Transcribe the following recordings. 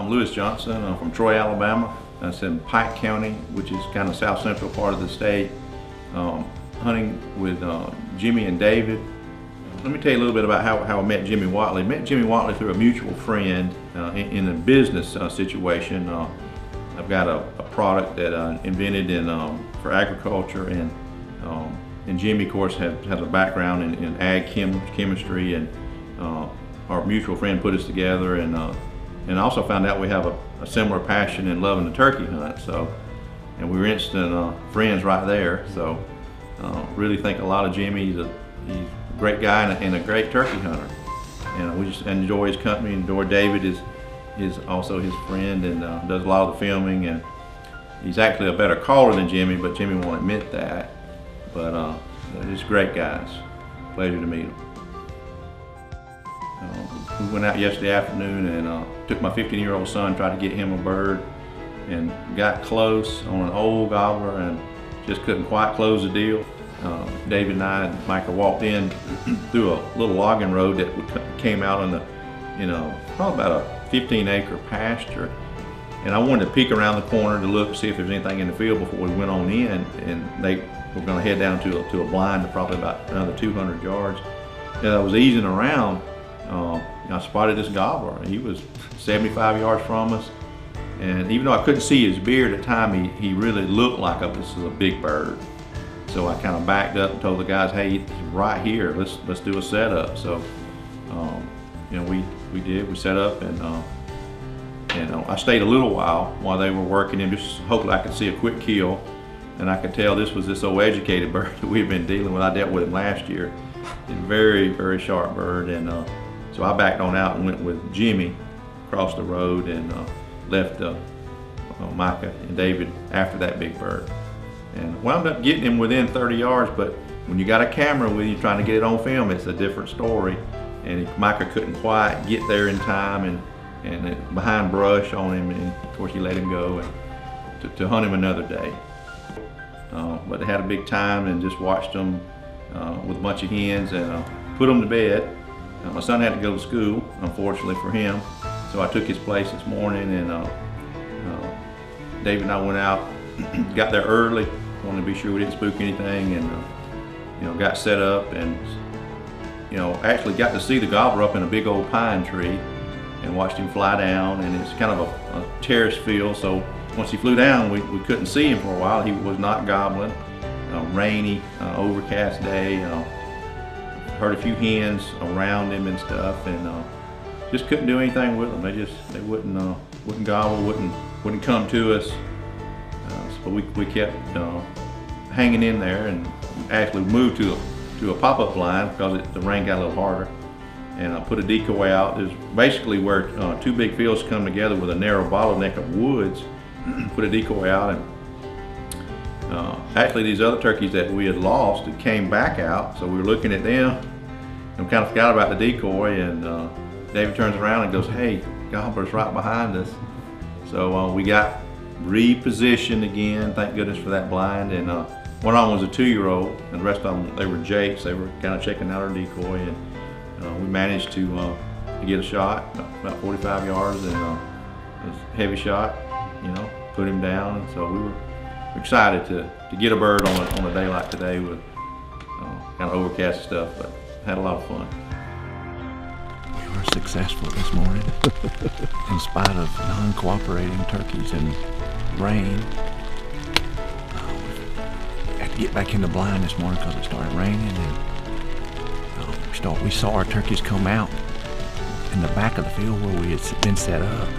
I'm Lewis Johnson. I'm from Troy, Alabama. That's in Pike County, which is kind of south central part of the state. Hunting with Jimmy and David. Let me tell you a little bit about how I met Jimmy Watley. I met Jimmy Watley through a mutual friend in a business situation. I've got a product that I invented for agriculture, and Jimmy, of course, has a background in ag chemistry, and our mutual friend put us together, and I also found out we have a similar passion in loving the turkey hunt. So, and we were instant friends right there. So, really think a lot of Jimmy. He's a great guy and a great turkey hunter, and we just enjoy his company. And David is also his friend and does a lot of the filming, and he's actually a better caller than Jimmy, but Jimmy won't admit that. But they're just great guys. Pleasure to meet them. We went out yesterday afternoon and took my 15-year-old son, tried to get him a bird, and got close on an old gobbler and just couldn't quite close the deal. David and I and Mica walked in through a little logging road that came out on probably about a 15-acre pasture. And I wanted to peek around the corner to look, see if there's anything in the field before we went on in. And they were going to head down to a blind to probably about another 200 yards. As I was easing around, I spotted this gobbler. He was 75 yards from us. And even though I couldn't see his beard at the time, he really looked like this was a big bird. So I kind of backed up and told the guys, hey, he's right here, let's do a setup. So, we did. We set up, and I stayed a little while they were working him, just hoping I could see a quick kill. And I could tell this was this old educated bird that we've been dealing with. I dealt with him last year. He's a very, very sharp bird, and so I backed on out and went with Jimmy across the road and left Mica and David after that big bird. And wound up getting him within 30 yards, but when you got a camera with you trying to get it on film, it's a different story. And Mica couldn't quite get there in time, and behind brush on him, and of course he let him go and to hunt him another day. But they had a big time and just watched them with a bunch of hens and put them to bed. My son had to go to school, unfortunately for him, so I took his place this morning, and David and I went out, got there early, wanted to be sure we didn't spook anything, and got set up, and actually got to see the gobbler up in a big old pine tree and watched him fly down. And it's kind of a terrace field, so once he flew down, we couldn't see him for a while. He was not gobbling. Rainy, overcast day. Heard a few hens around him and stuff, and just couldn't do anything with them. They wouldn't gobble, wouldn't come to us. So we kept hanging in there, and actually moved to a pop-up blind because the rain got a little harder. And I put a decoy out. It's basically where two big fields come together with a narrow bottleneck of woods. Put a decoy out, and actually these other turkeys that we had lost, it came back out, so we were looking at them and kind of forgot about the decoy, and David turns around and goes, hey, gobbler's right behind us. So we got repositioned again, thank goodness for that blind, and one of them was a 2-year-old, and the rest of them, they were jakes. They were kind of checking out our decoy, and we managed to get a shot about 45 yards, and it was a heavy shot, put him down. And so we were excited to get a bird on a day like today with kind of overcast stuff, but had a lot of fun. We were successful this morning in spite of non-cooperating turkeys and rain. We had to get back in the blind this morning because it started raining, and we saw our turkeys come out in the back of the field where we had been set up.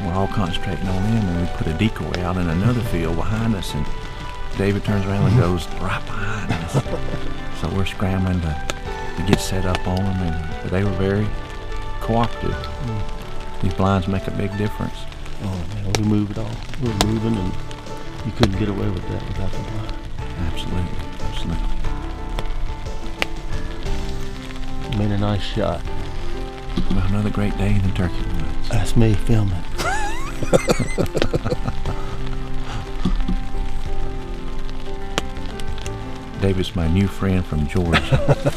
We're all concentrating on them, and we put a decoy out in another field behind us, and David turns around and goes right behind us. So we're scrambling to get set up on them, but they were very cooperative. These blinds make a big difference. Oh man, we moved all. We were moving, and you couldn't get away with that without the blind. Absolutely, absolutely. Made a nice shot. Well, another great day in the turkey woods. That's me filming. David's my new friend from Georgia.